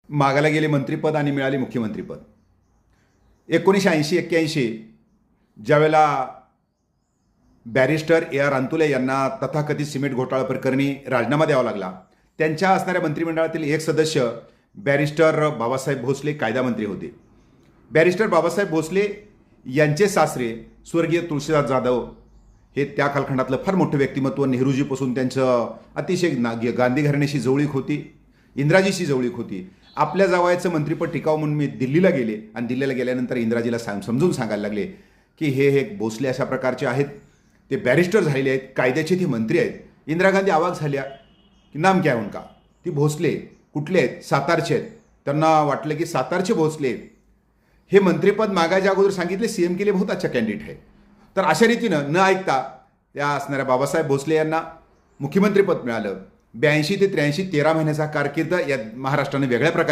मागायला गेले मंत्रिपद आणि मिळाले मुख्यमंत्रीपद. 1980-81 ज्यावेळेला बॅरिस्टर ए आर अंतुले यांना तथाकथित सिमेंट घोटाळा प्रकरणी राजीनामा द्यावा लागला, त्यांच्या असणाऱ्या मंत्रिमंडळातील एक सदस्य बॅरिस्टर बाबासाहेब भोसले कायदामंत्री होते. बॅरिस्टर बाबासाहेब भोसले यांचे सासरे स्वर्गीय तुळशीदास जाधव हे त्या कालखंडातलं फार मोठं व्यक्तिमत्व. नेहरूजीपासून त्यांचं अतिशय गांधी घराण्याशी जवळीक होती, इंदिराजीशी जवळीक होती. आपल्या जावयाचं मंत्रिपद टिकावं म्हणून मी दिल्लीला गेले आणि दिल्लीला गेल्यानंतर इंदिराजीला समजून सांगायला लागले की हे भोसले अशा प्रकारचे आहेत, ते बॅरिस्टर झालेले आहेत, कायद्याचे ते मंत्री आहेत. इंदिरा गांधी आवाज झाल्या की नाम क्या है उनका, ती भोसले कुठले आहेत, सातारचे आहेत. त्यांना वाटलं की सातारचे भोसले हे मंत्रिपद मागायच्या अगोदर सांगितले सीएम के लिए बहुत अच्छा कॅन्डिडेट आहे. तर अशा रीतीनं न ऐकता त्या असणाऱ्या बाबासाहेब भोसले यांना मुख्यमंत्रीपद मिळालं. 82 ते 83 13 महिन्याचा कारकीर्द या महाराष्ट्राने वेगळ्या प्रकारे